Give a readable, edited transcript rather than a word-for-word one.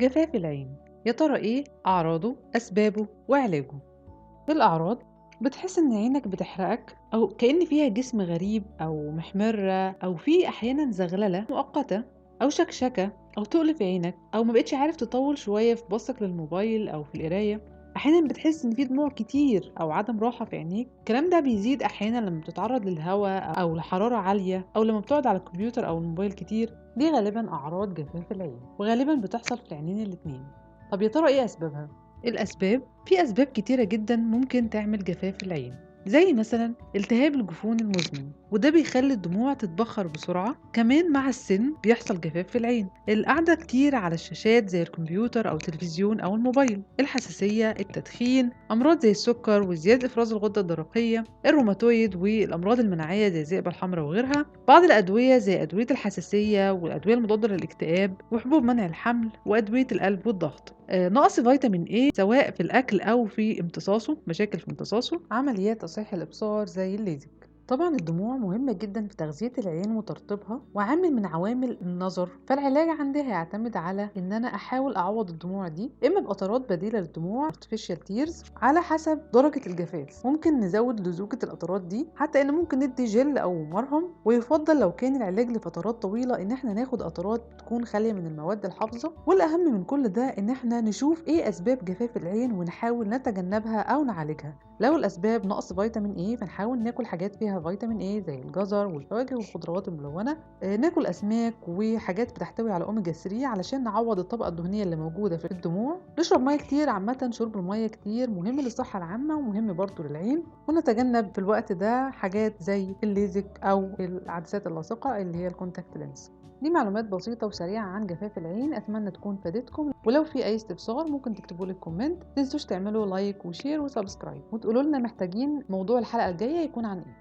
جفاف العين، يا ترى ايه أعراضه، أسبابه وعلاجه؟ الأعراض: بتحس إن عينك بتحرقك أو كأن فيها جسم غريب أو محمرة أو في أحيانا زغللة مؤقتة أو شكشكة أو تقل في عينك أو ما بقتش عارف تطول شوية في بصك للموبايل أو في القراية. أحيانا بتحس إن في دموع كتير أو عدم راحة في عينيك. الكلام ده بيزيد أحيانا لما بتتعرض للهواء أو لحرارة عالية أو لما بتقعد على الكمبيوتر أو الموبايل كتير. دي غالبا أعراض جفاف العين وغالبا بتحصل في العينين الاتنين. طب يا ترى ايه أسبابها؟ الأسباب: في أسباب كتيرة جدا ممكن تعمل جفاف العين، زي مثلا التهاب الجفون المزمن وده بيخلي الدموع تتبخر بسرعة. كمان مع السن بيحصل جفاف في العين، القعدة كتير على الشاشات زي الكمبيوتر أو التلفزيون أو الموبايل، الحساسية، التدخين، أمراض زي السكر وزيادة إفراز الغدة الدرقية، الروماتويد والأمراض المناعية زي الذئبة الحمراء وغيرها، بعض الأدوية زي أدوية الحساسية والأدوية المضادة للاكتئاب وحبوب منع الحمل وأدوية القلب والضغط. نقص فيتامين A سواء في الأكل أو في امتصاصه، مشاكل في امتصاصه، عمليات تصحيح الإبصار زي الليزك. طبعا الدموع مهمة جدا في تغذية العين وترطيبها وعامل من عوامل النظر، فالعلاج عندها هيعتمد على ان انا احاول اعوض الدموع دي اما بقطرات بديلة للدموع artificial tears على حسب درجة الجفاف. ممكن نزود لزوجة القطرات دي، حتى ان ممكن ندي جل او مرهم، ويفضل لو كان العلاج لفترات طويلة ان احنا ناخد قطرات تكون خالية من المواد الحافظة. والاهم من كل ده ان احنا نشوف ايه اسباب جفاف العين ونحاول نتجنبها او نعالجها. لو الأسباب نقص فيتامين A فنحاول ناكل حاجات فيها فيتامين A زي الجزر والفواكه والخضروات الملونة. ناكل أسماك وحاجات بتحتوي على أوميجا 3 علشان نعوض الطبقة الدهنية اللي موجودة في الدموع. نشرب مية كتير، عامة شرب المية كتير مهم للصحة العامة ومهم برضو للعين. ونتجنب في الوقت ده حاجات زي الليزك أو العدسات اللاصقة اللي هي الكونتاكت لينس. دي معلومات بسيطة وسريعة عن جفاف العين، أتمنى تكون فادتكم. ولو في أي استفسار ممكن تكتبوا لي كومنت، متنسوش تعملوا لايك وشير وسبسكرايب وتقولوا لنا محتاجين موضوع الحلقة الجاية يكون عن إيه.